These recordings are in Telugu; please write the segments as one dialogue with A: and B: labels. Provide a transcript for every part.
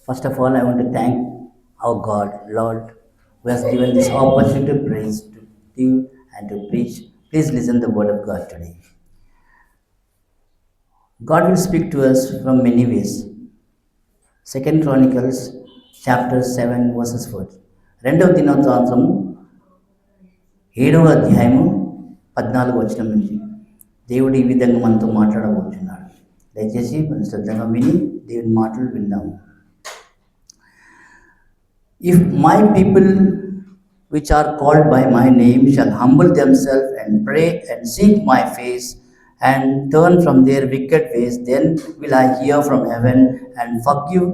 A: First of all, I want to thank our God, Lord, who has given this opportunity to praise, to do, and to preach. Please listen the word of God today. God will speak to us from many ways. Second Chronicles chapter 7 verses 4. రెండవ దినోత్సవము 7వ అధ్యాయము 14 వచనం నుంచి దేవుడు ఈ విధంగా మనతో మాట్లాడబోతున్నాడు. దయచేసి మనం శ్రద్ధగా విని దేవుని మాటలు విందాము. If my people which are called by my name shall humble themselves and pray and seek my face and turn from their wicked ways, then will I hear from heaven and forgive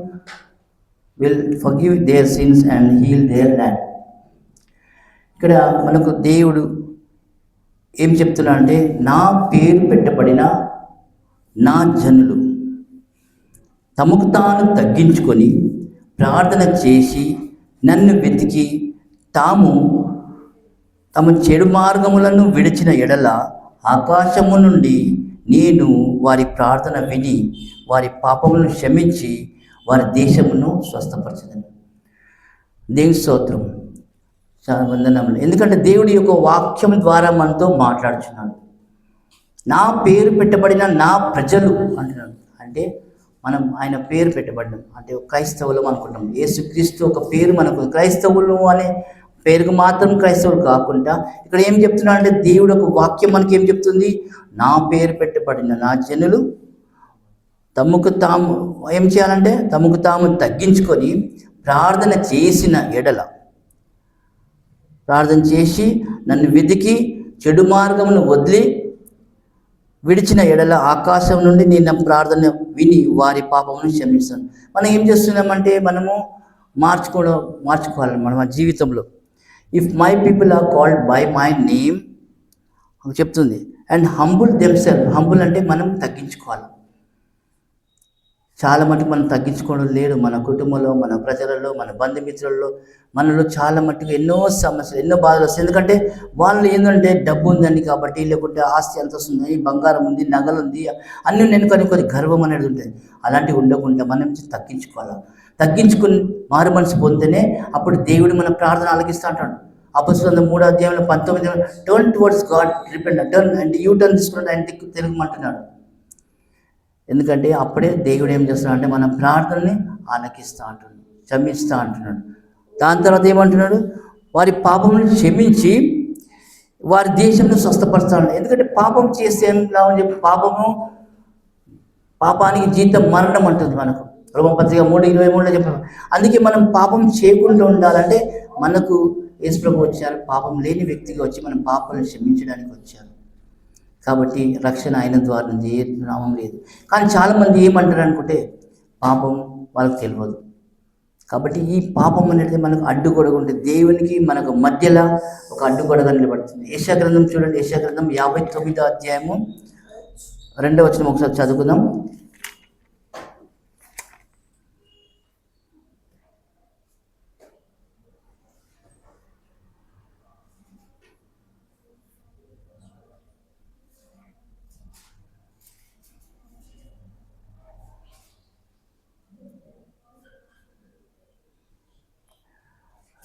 A: their sins and heal their land. ఇక్కడ మనకు దేవుడు ఏం చెప్తున్నా అంటే, నా పేరు పెట్టబడిన నా జనులు తమకు తాను తగ్గించుకొని ప్రార్థన చేసి నన్ను వెతికి తమ చెడు మార్గములను విడిచిన ఎడల ఆకాశము నుండి నేను వారి ప్రార్థన విని వారి పాపములను క్షమించి వారి దేశమును స్వస్థపరచదను. దేవుని స్తోత్రం, చాలా వందనములు. ఎందుకంటే దేవుడి యొక్క వాక్యం ద్వారా మనతో మాట్లాడుచున్నాడు. నా పేరు పెట్టబడిన నా ప్రజలు అంటున్నాడు. అంటే మనం ఆయన పేరు పెట్టబడ్డాం అంటే క్రైస్తవులు అనుకుంటాం. యేసుక్రీస్తు ఒక పేరు మనకు, క్రైస్తవులు అనే పేరుకు మాత్రం క్రైస్తవులు కాకుండా ఇక్కడ ఏం చెప్తున్నా అంటే దేవుడు ఒక వాక్యం మనకి ఏం చెప్తుంది, నా పేరు పెట్టబడిన నా జనులు తమకు తాము ఏం చేయాలంటే తమకు తాము తగ్గించుకొని ప్రార్థన చేసిన ఎడల, ప్రార్థన చేసి నన్ను వెతికి చెడు మార్గమును వదిలి విడిచిన ఎడల ఆకాశం నుండి నేను ప్రార్థన విని వారి పాపమును క్షమిస్తాను. మనం ఏం చేస్తున్నామంటే మనము మార్చుకోవాలి మన జీవితంలో. If my people are called by my name చెప్తుంది అండ్ హంబుల్ దెమ్సెల్ఫ్. హంబుల్ అంటే మనం తగ్గించుకోవాలి. చాలా మటుకు మనం తగ్గించుకోవడం లేదు. మన కుటుంబంలో, మన ప్రజలలో, మన బంధుమిత్రులలో, మనలో చాలా మటుకు ఎన్నో సమస్యలు, ఎన్నో బాధలు వస్తాయి. ఎందుకంటే వాళ్ళు ఏంటంటే డబ్బు ఉందని కాబట్టి, లేకుంటే ఆస్తి ఎంత వస్తుంది, బంగారం ఉంది, నగలు ఉంది, అన్నీ నేను కొన్ని గర్వం అనేది ఉంటుంది. అలాంటివి ఉండకుండా మనం తగ్గించుకోవాలి. తగ్గించుకుని మారు మనసు పొందితేనే అప్పుడు దేవుడు మన ప్రార్థన ఆలకిస్తూ అంటాడు. అపొస్తలుల 3వ అధ్యాయంలో 19 turn towards God, repent, turn అంటే యూ టర్న్ తీసుకుని ఆయన తెలుగుమంటున్నాడు. ఎందుకంటే అప్పుడే దేవుడు ఏం చేస్తున్నాడు అంటే మన ప్రార్థనని ఆలకిస్తూ అంటున్నాడు, క్షమిస్తూ అంటున్నాడు. దాని తర్వాత ఏమంటున్నాడు, వారి పాపములను క్షమించి వారి దేశంలో స్వస్థపరుస్తాడు. ఎందుకంటే పాపం చేస్తే ఏం లాభం చెప్పి, పాపానికి జీతం మరణం అంటుంది మనకు. రోమపత్రిక 3:23 చెప్పారు. అందుకే మనం పాపం చేయకుండా ఉండాలంటే మనకు యేసుప్రభువు వచ్చారు, పాపం లేని వ్యక్తిగా వచ్చి మన పాపాలను క్షమించడానికి వచ్చారు. కాబట్టి రక్షణ ఆయన ద్వారా నుంచి ఏ నామం లేదు. కానీ చాలామంది ఏమంటారు అనుకుంటే పాపం వాళ్ళకి తెలియదు. కాబట్టి ఈ పాపం అనేది మనకు అడ్డుగొడగా ఉంటుంది. దేవునికి మనకు మధ్యలో ఒక అడ్డుగొడగా నిలబడుతుంది. యెషయా గ్రంథం చూడండి, యెషయా గ్రంథం 59వ అధ్యాయము 2వ వచనం ఒకసారి చదువుకుందాం.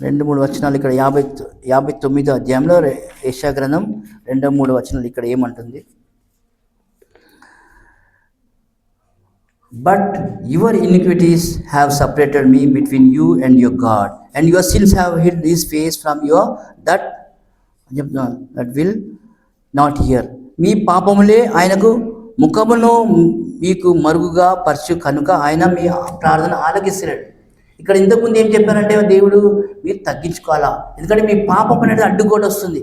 A: రెండు మూడు వచనాలు ఇక్కడ 59వ అధ్యాయంలో యెషయా గ్రంథం 2-3 వచనాలు ఇక్కడ ఏమంటుంది, but your iniquities have separated me between you and your God and your sins have hid his face from your that will not hear. మీ పాపములే ఆయనకు ముఖమును మీకు మరుగుగా పరచు కనుక ఆయన మీ ప్రార్థన ఆలకిస్తున్నాడు. ఇక్కడ ఇంతకుముందు ఏం చెప్పారంటే దేవుడు మీరు తగ్గించుకోవాలా, ఎందుకంటే మీ పాపం అనేది అడ్డుకోట వస్తుంది.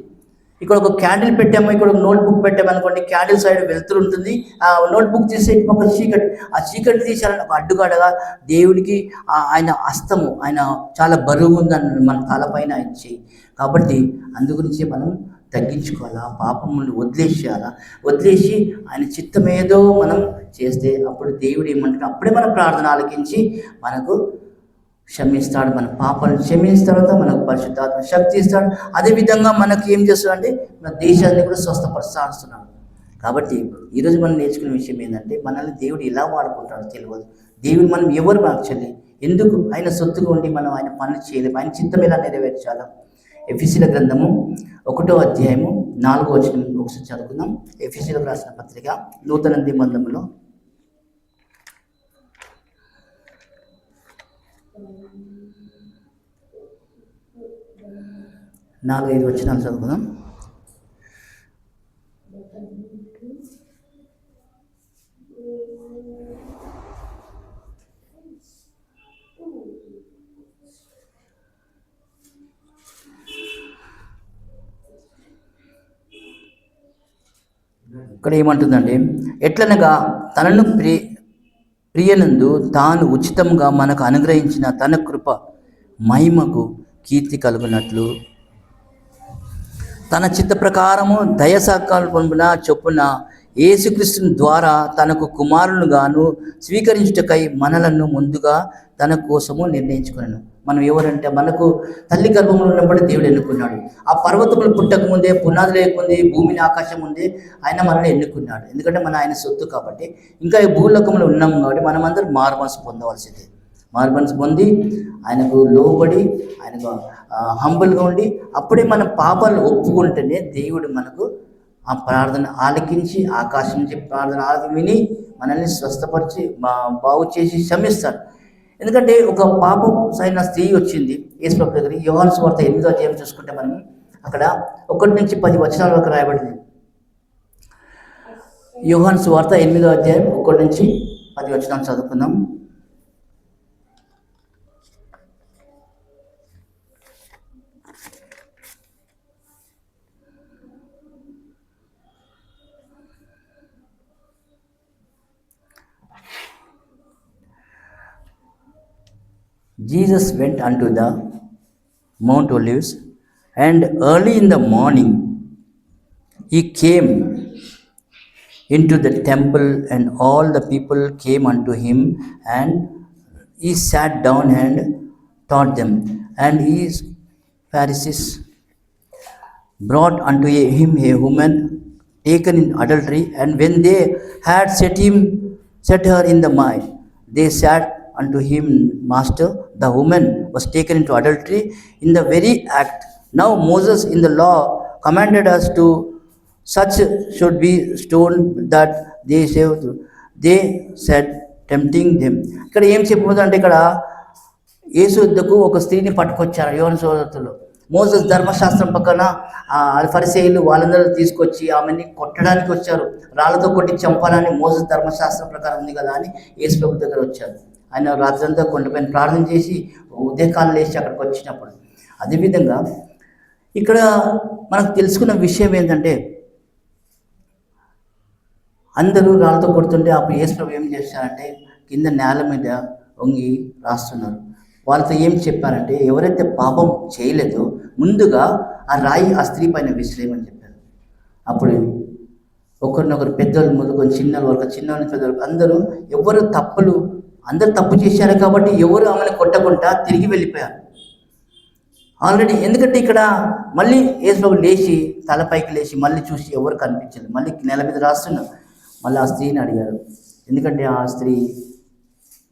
A: ఇక్కడ ఒక క్యాండిల్ పెట్టాము, ఇక్కడ ఒక నోట్బుక్ పెట్టాము అనుకోండి, క్యాండిల్ సైడ్ వెళ్తూ ఉంటుంది, ఆ నోట్బుక్ తీసే ఒక చీకటి, ఆ చీకటి తీసేయాలని ఒక అడ్డుగడగా దేవుడికి ఆయన హస్తము, ఆయన చాలా బరువు ఉందని మన తలపైన ఇచ్చి, కాబట్టి అందు గురించి మనం తగ్గించుకోవాలా, పాపములను వదిలేసి ఆయన చిత్తమేదో మనం చేస్తే అప్పుడు దేవుడు ఏమంటాడు, అప్పుడే మన ప్రార్థన ఆలకించి మనకు క్షమిస్తాడు. మన పాపాలను క్షమించిన తర్వాత మనకు పరిశుద్ధాత్మ శక్తి ఇస్తాడు. అదేవిధంగా మనకి ఏం చేస్తాడంటే మన దేశాన్ని కూడా స్వస్థపరుస్తున్నాడు. కాబట్టి ఈరోజు మనం నేర్చుకునే విషయం ఏంటంటే మనల్ని దేవుడు ఎలా వాడుకుంటాడో తెలియదు. దేవుడు మనం ఎవరు యాక్చువల్లీ ఎందుకు? ఆయన సొత్తుగా ఉండి మనం ఆయన పనులు చేయలేము. ఆయన చిత్తం ఎలా నెరవేర్చాలా? ఎఫెసీయుల గ్రంథము 1వ అధ్యాయము 4వ వచనం ఒకసారి చదువుకుందాం. ఎఫెసీయులకు రాసిన పత్రిక నూతన నిబంధనలో 4-5 వచనాలు చదువుకుందాం. ఇక్కడ ఏమంటుందంటే, ఎట్లనగా తనను ప్రియనందు తాను ఉచితంగా మనకు అనుగ్రహించిన తన కృప మహిమకు కీర్తి కలుగునట్లు తన చిత్త ప్రకారము దయసంకల్పమున చొప్పున యేసుక్రీస్తు ద్వారా తనకు కుమారునిగాను స్వీకరించుటకై మనలను ముందుగా తన కోసము నిర్ణయించుకున్నాను. మనం ఎవరంటే, మనకు తల్లి గర్భంలో ఉన్నప్పుడు దేవుడు ఎన్నుకున్నాడు. ఆ పర్వతములు పుట్టక ముందే, పునాది లేకముందే, భూమిని ఆకాశం ముందే ఆయన మనల్ని ఎన్నుకున్నాడు. ఎందుకంటే మన ఆయన సొత్తు కాబట్టి. ఇంకా ఈ భూలోకంలో ఉన్నాము కాబట్టి మనమందరం మారుమనసు పొందవలసిందే. మారుమనసు పొంది ఆయనకు లోబడి, ఆయనకు హంబుల్గా ఉండి, అప్పుడే మన పాపాలను ఒప్పుకుంటేనే దేవుడు మనకు ఆ ప్రార్థన ఆలకించి, ఆకాశం నుంచి ప్రార్థన విని మనల్ని స్వస్థపరిచి బాగు చేసి క్షమిస్తాడు. ఎందుకంటే ఒక పాపం అయిన స్త్రీ వచ్చింది యేసుప్రభు దగ్గర. యోహాను సువార్త 8వ అధ్యాయం చూసుకుంటే మనం అక్కడ 1 నుంచి 10 వచనాల వరకు రాయబడింది. యోహాను సువార్త 8వ అధ్యాయం 1 నుంచి 10 వచనాలు చదువుకుందాం. Jesus went unto the Mount Olives, and early in the morning he came into the temple, and all the people came unto him, and he sat down and taught them. And his Pharisees brought unto him a woman taken in adultery, and when they had set her in the mire, they said unto him, Master, the woman was taken into adultery in the very act. Now Moses in the law commanded us to such should be stoned, that they said, tempting them. ఇక్కడ ఏం చెప్పబోతుందంటే, ఇక్కడ యేసు వద్దకు ఒక స్త్రీని పట్టుకొచ్చారు యోహాను సువార్తలో. మోసెస్ ధర్మశాస్త్రం పక్కన ఫరిసేయులు వాళ్ళందరూ తీసుకొచ్చి ఆమెని కొట్టడానికి వచ్చారు. రాళ్ళతో కొట్టి చంపాలని మోసెస్ ధర్మశాస్త్రం ప్రకారం ఉంది కదా అని యేసు ప్రభు దగ్గర వచ్చారు. ఆయన రాత్రంతా కొండపైన ప్రార్థన చేసి ఉదయకాలం లేచి అక్కడికి వచ్చినప్పుడు. అదేవిధంగా ఇక్కడ మనకు తెలుసుకున్న విషయం ఏంటంటే, అందరూ రాళ్ళతో కొడుతుంటే అప్పుడు యేసు ప్రభు ఏం చేశారంటే కింద నేల మీద వంగి రాస్తున్నారు. వాళ్ళతో ఏం చెప్పారంటే, ఎవరైతే పాపం చేయలేదో ముందుగా ఆ రాయి ఆ స్త్రీ పైన విసిరేయమని చెప్పారు. అప్పుడు ఒకరినొకరు పెద్దలు మొదలుకొని చిన్నల వరకు, చిన్న పెద్దలు అందరూ తప్పు చేశారు కాబట్టి ఎవరు ఆమెను కొట్టకుండా తిరిగి వెళ్ళిపోయారు ఆల్రెడీ. ఎందుకంటే ఇక్కడ మళ్ళీ యేసు లేచి తలపైకి లేచి మళ్ళీ చూసి ఎవరు కనిపించలేదు. మళ్ళీ నేల మీద రాస్తున్నారు. మళ్ళీ ఆ స్త్రీని అడిగారు. ఎందుకంటే ఆ స్త్రీ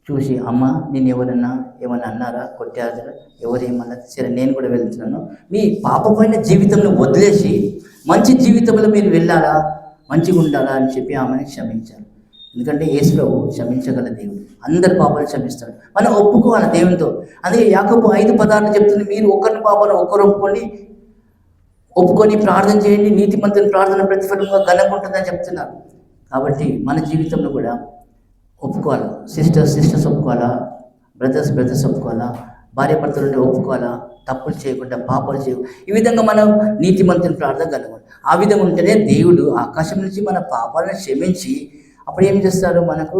A: చూసి, అమ్మ నేను ఎవరన్నా ఏమన్నా అన్నారా, కొట్టారా, ఎవరేమన్నా, సరే నేను కూడా వెళ్తున్నాను, మీ పాపమైన జీవితంలో వదిలేసి మంచి జీవితంలో మీరు వెళ్ళాలా, మంచిగా ఉండాలా అని చెప్పి ఆమెను క్షమించారు. ఎందుకంటే యేసు ప్రభు క్షమించగల దేవుడు, అందరి పాపాలు క్షమిస్తాడు. మనం ఒప్పుకోవాలి దేవునితో. అందుకే యాకోబు 5:16 చెప్తుంది, మీరు ఒకరిని పాపాలు ఒకరు ఒప్పుకొని ప్రార్థన చేయండి, నీతిమంతుని ప్రార్థన ప్రతిఫలంగా ఘనంగా ఉంటుందని చెప్తున్నారు. కాబట్టి మన జీవితంలో కూడా ఒప్పుకోవాలి. సిస్టర్స్ ఒప్పుకోవాలా, బ్రదర్స్ ఒప్పుకోవాలా, భార్యాభర్తలు ఒప్పుకోవాలా, తప్పులు చేయకుండా పాపాలు చేయకుండా. ఈ విధంగా మనం నీతిమంతుని ప్రార్థన కనుగొంటాం. ఆ విధంగా ఉంటేనే దేవుడు ఆకాశం నుంచి మన పాపాలను క్షమించి అప్పుడు ఏం చేస్తాడు, మనకు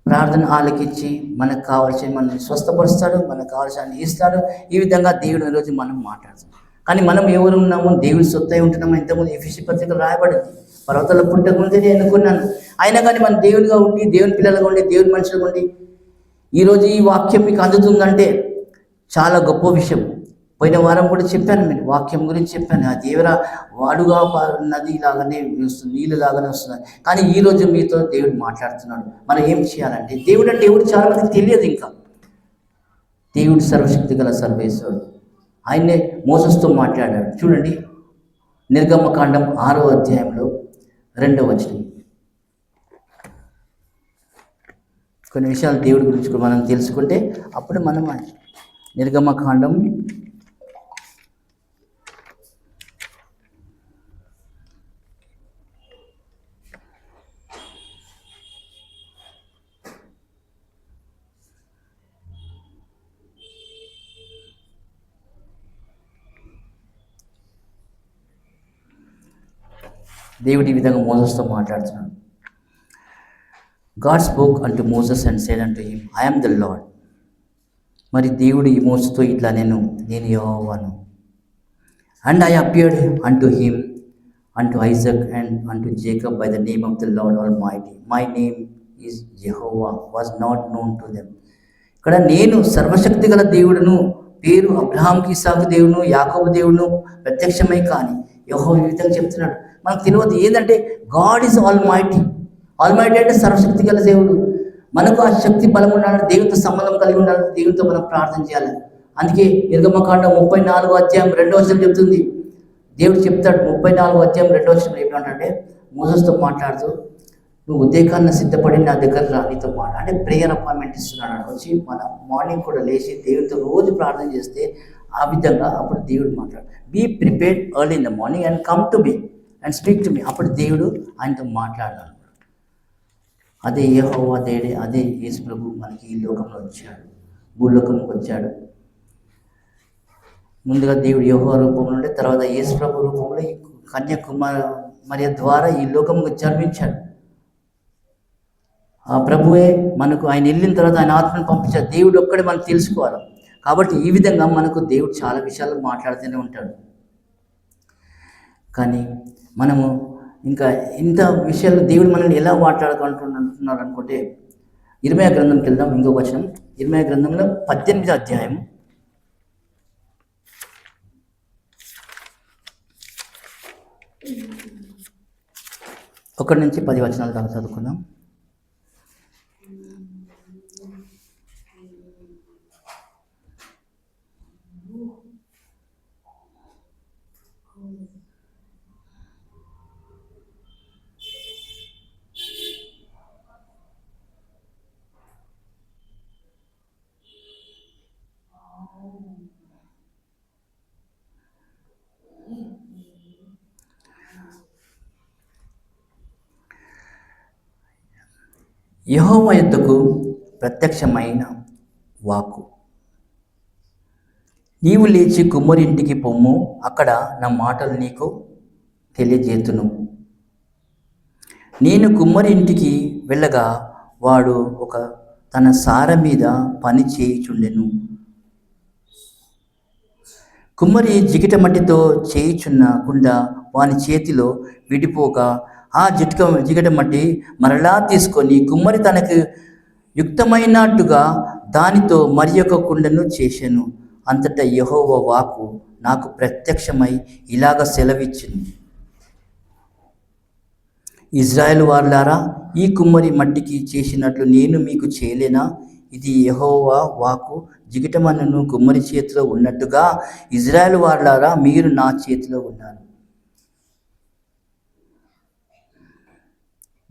A: ప్రార్థన ఆలకించి మనకు కావాల్సిన మనల్ని స్వస్థపరుస్తాడు, మనకు కావాల్సిన ఇస్తాడు. ఈ విధంగా దేవుడు ఈరోజు మనం మాట్లాడుతాం. కానీ మనం ఎవరు ఉన్నాము, దేవుని సొత్తై ఉంటున్నాము. ఇంతకుముందు ఎఫెసీ పత్రికలో రాయబడింది, పర్వతాల పుట్టక ముందే నేను ఎన్నుకున్నాను. అయినా కానీ మన దేవునిగా ఉండి, దేవుని పిల్లలుగా ఉండి, దేవుని మనుషులుగా ఉండి ఈరోజు ఈ వాక్యం మీకు అందుతుందంటే చాలా గొప్ప విషయం. పోయిన వారం కూడా చెప్పాను, మీరు వాక్యం గురించి చెప్పాను. ఆ దేవర వాడుగా నది లాగానే వస్తుంది, నీళ్ళు లాగానే వస్తుంది. కానీ ఈరోజు మీతో దేవుడు మాట్లాడుతున్నాడు. మనం ఏం చేయాలంటే, దేవుడు అంటే ఎవరు చాలా మందికి తెలియదు. ఇంకా దేవుడు సర్వశక్తి గల సర్వేశ్వరుడు. ఆయనే మోసెస్తో మాట్లాడాడు. చూడండి, నిర్గమకాండం 6వ అధ్యాయంలో 2వ వచనం. కొన్ని విషయాలు దేవుడి గురించి మనం తెలుసుకుంటే అప్పుడు మనం నిర్గమకాండం 2 దేవుడి ఈ విధంగా మోసెస్తో మాట్లాడుతున్నాడు. గాడ్ స్పోక్ అంటూ మోసెస్ అండ్ సెడ్ అంటూ him, I am the lord. మరి దేవుడు ఈ మోసతో ఇట్లా నేను యెహోవాను. అండ్ ఐ అపియర్డ్ అంటూ హిమ్, అంటూ ఐజక్ అండ్ అంటూ Jacob by the name of the lord all mighty. My name is Jehovah was not known to them. ఇక్కడ నేను సర్వశక్తి గల దేవుడును, పేరు అబ్రహాంకి ఇస్సాకు దేవుడును యాకోబు దేవుడును ప్రత్యక్షమై కానీ యెహోవా ఈ విధంగా చెప్తున్నాడు. మనకు తెలియదు ఏంటంటే God is all mighty. All mighty అంటే సర్వశక్తి గల దేవుడు. మనకు ఆ శక్తి బలం ఉండాలంటే దేవునితో సంబంధం కలిగి ఉండాలి, దేవునితో మనం ప్రార్థన చేయాలి. అందుకే నిర్గమకాండం 34వ అధ్యాయం 2వ వచనం చెప్తుంది. దేవుడు చెప్తాడు 34వ అధ్యాయం 2వ వచనం ఏమంటే మోసెస్తో మాట్లాడుతూ, నువ్వు ఉదయకాన్న సిద్ధపడి నా దగ్గర రా, నీతో అంటే ప్రేయర్ అపాయింట్మెంట్ ఇస్తున్నాడు. వచ్చి మన మార్నింగ్ కూడా లేచి దేవుడితో రోజు ప్రార్థన చేస్తే ఆ విధంగా అప్పుడు దేవుడు మాట్లాడు. Be prepared early in the morning and come to me and speak to me. అప్పుడు దేవుడు ఆయనతో మాట్లాడాడు. అదే యెహోవా దేవుడే, అదే యేసు ప్రభు మనకి ఈ లోకంలో వచ్చాడు, భూలోకంలోకి వచ్చాడు. ముందుగా దేవుడు యెహోవా రూపంలో ఉంటే తర్వాత యేసు ప్రభు రూపంలో ఈ కన్యాకుమారి ద్వారా ఈ లోకంలో జన్మించాడు. ఆ ప్రభువే మనకు ఆయన వెళ్ళిన తర్వాత ఆయన ఆత్మను పంపించాడు. దేవుడు ఒక్కడే మనం తెలుసుకోవాలి. కాబట్టి ఈ విధంగా మనకు దేవుడు చాలా విషయాలు మాట్లాడుతూనే ఉంటాడు. కానీ మనము ఇంకా ఇంత విషయాలు దేవుడు మనల్ని ఎలా మాట్లాడుకుంటున్నారు అనుకుంటే ఇర్మయా గ్రంథంకి వెళ్దాం. ఇంకొక వచనం, ఇర్మయా గ్రంథంలో 18వ అధ్యాయం 1 నుంచి 10 వచనాలు దాకా చదువుకుందాం. యెహోవా యొద్దకు ప్రత్యక్షమైన వాక్కు, నీవు లేచి కుమ్మరింటికి పొమ్ము, అక్కడ నా మాటలు నీకు తెలియజేతును. నేను కుమ్మరి ఇంటికి వెళ్ళగా వాడు తన సార మీద పని చేయుచుండెను. కుమ్మరి జిగిట మట్టితో చేయుచున్న కుండ వాని చేతిలో విడిపోగా ఆ జిగట మట్టి మరలా తీసుకొని కుమ్మరి తనకు యుక్తమైనట్టుగా దానితో మరి ఒక కుండను చేశాను. అంతటా యెహోవా వాక్కు నాకు ప్రత్యక్షమై ఇలాగ సెలవిచ్చింది, ఇజ్రాయేలు వారులారా, ఈ కుమ్మరి మట్టికి చేసినట్లు నేను మీకు చేయలేనా? ఇది యెహోవా వాక్కు. జిగిటమన్నును కుమ్మరి చేతిలో ఉన్నట్టుగా ఇజ్రాయేలు వారులారా, మీరు నా చేతిలో ఉన్నారు.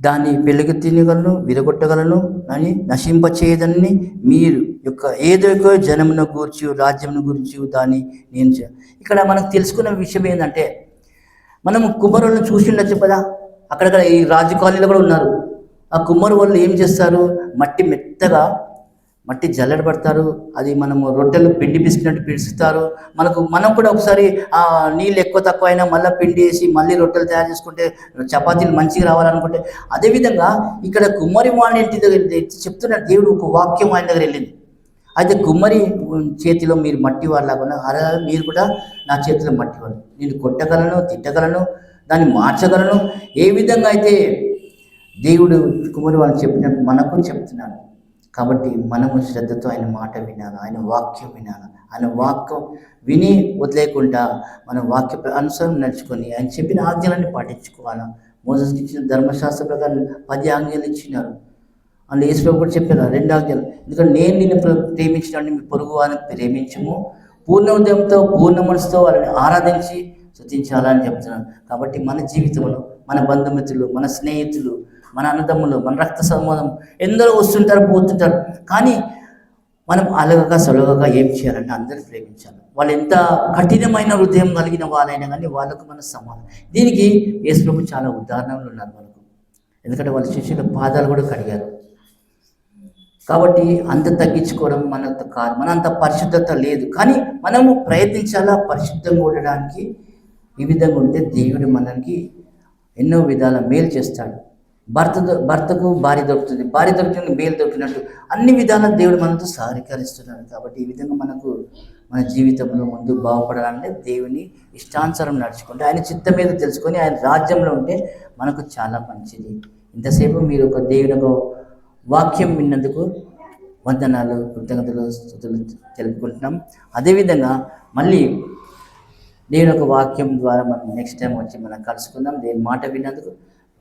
A: దాన్ని పెళ్ళికి తినగలను, విరగొట్టగలను అని నశింపచేయదని మీరు ఏదో జనమును గూర్చి రాజ్యమును గురించి దాన్ని నేను ఇక్కడ మనకు తెలుసుకున్న విషయం ఏంటంటే, మనము కుమ్మరులను చూసి ఉండొచ్చు కదా, అక్కడక్కడ ఈ రాజు కాలనీలో కూడా ఉన్నారు. ఆ కుమ్మరు వాళ్ళు ఏం చేస్తారు, మట్టి మెత్తగా మట్టి జల్లెడబడతారు, అది మనము రొట్టెలు పిండి పిసికినట్టు పిసుకుతారు. మనం కూడా ఒకసారి ఆ నీళ్ళు ఎక్కువ తక్కువ అయినా మళ్ళీ పిండి వేసి మళ్ళీ రొట్టెలు తయారు చేసుకుంటే చపాతీలు మంచిగా రావాలనుకుంటే, అదేవిధంగా ఇక్కడ కుమ్మరి వాడిని ఇంటి దగ్గర చెప్తున్న దేవుడు ఒక వాక్యం ఆయన దగ్గర వెళ్ళింది. అయితే కుమ్మరి చేతిలో మీరు మట్టి వాళ్ళలాగా అలా మీరు కూడా నా చేతిలో మట్టి వాళ్ళు, నేను కొట్టగలను, తిట్టగలను, దాన్ని మార్చగలను. ఏ విధంగా అయితే దేవుడు కుమ్మరి వాళ్ళు చెప్పినట్టు మనకు చెప్తున్నాడు. కాబట్టి మనము శ్రద్ధతో ఆయన మాట వినాలి, ఆయన వాక్యం వినాలి. ఆయన వాక్యం విని వదిలేకుండా మన వాక్య అనుసారం నడుచుకొని ఆయన చెప్పిన ఆజ్ఞలన్నీ పాటించుకోవాలి. మోసెస్కి ఇచ్చిన ధర్మశాస్త్ర ప్రకారం 10 ఆజ్ఞలు ఇచ్చినారు. అందులో యేసుప్రభు కూడా చెప్పారు 2 ఆజ్ఞలు. ఎందుకంటే నేను నిన్ను ప్రేమించినట్టు మీ పొరుగు వారిని ప్రేమించము, పూర్ణ హృదయంతో పూర్ణ మనసుతో వాళ్ళని ఆరాధించి స్తుతించాలని చెప్తున్నాను. కాబట్టి మన జీవితంలో మన బంధుమిత్రులు, మన స్నేహితులు, మన అన్నదమ్ములు, మన రక్త సంబంధం ఎందరో వస్తుంటారు పోతుంటారు. కానీ మనం అలగగా సొలగగా ఏం చేయాలంటే అందరిని ప్రేమించాలి. వాళ్ళు ఎంత కఠినమైన హృదయం కలిగిన వాళ్ళైనా కానీ వాళ్ళకు మన సమానం. దీనికి యేసుప్రభు చాలా ఉదాహరణలు ఉన్నారు మనకు. ఎందుకంటే వాళ్ళ శిష్యుల పాదాలు కూడా కడిగారు. కాబట్టి అంత తగ్గించుకోవడం మనంత కాదు, మన అంత పరిశుద్ధత లేదు. కానీ మనము ప్రయత్నించాలా పరిశుద్ధంగా ఉండడానికి. ఈ విధంగా ఉంటే దేవుడు మనకి ఎన్నో విధాల మేలు చేస్తాడు. భర్తకు భార్య దొరుకుతుంది, భార్య దొరుకుతుంది మేలు దొరికినట్టు అన్ని విధాల దేవుడు మనతో సహకరిస్తున్నాడు. కాబట్టి ఈ విధంగా మనకు మన జీవితంలో ముందు బాగుపడాలంటే దేవుని ఇష్టానుసారం నడుచుకుంటే, ఆయన చిత్తం మీద తెలుసుకొని ఆయన రాజ్యంలో ఉంటే మనకు చాలా మంచిది. ఇంతసేపు మీరు ఒక దేవుని ఒక వాక్యం విన్నందుకు వందనాలు, కృతజ్ఞతలు, స్తుతులు తెలుపుకుంటున్నాం. అదేవిధంగా మళ్ళీ దేవుని ఒక వాక్యం ద్వారా మనం నెక్స్ట్ టైం వచ్చి మనం కలుసుకుందాం. దేవుని మాట విన్నందుకు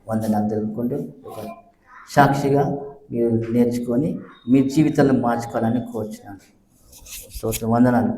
A: వందనాలు తెలుపుకుంటూ ఒక సాక్షిగా మీరు నేర్చుకొని మీ జీవితాలను మార్చుకోవాలని కోరుచున్నాను. వందనాలు.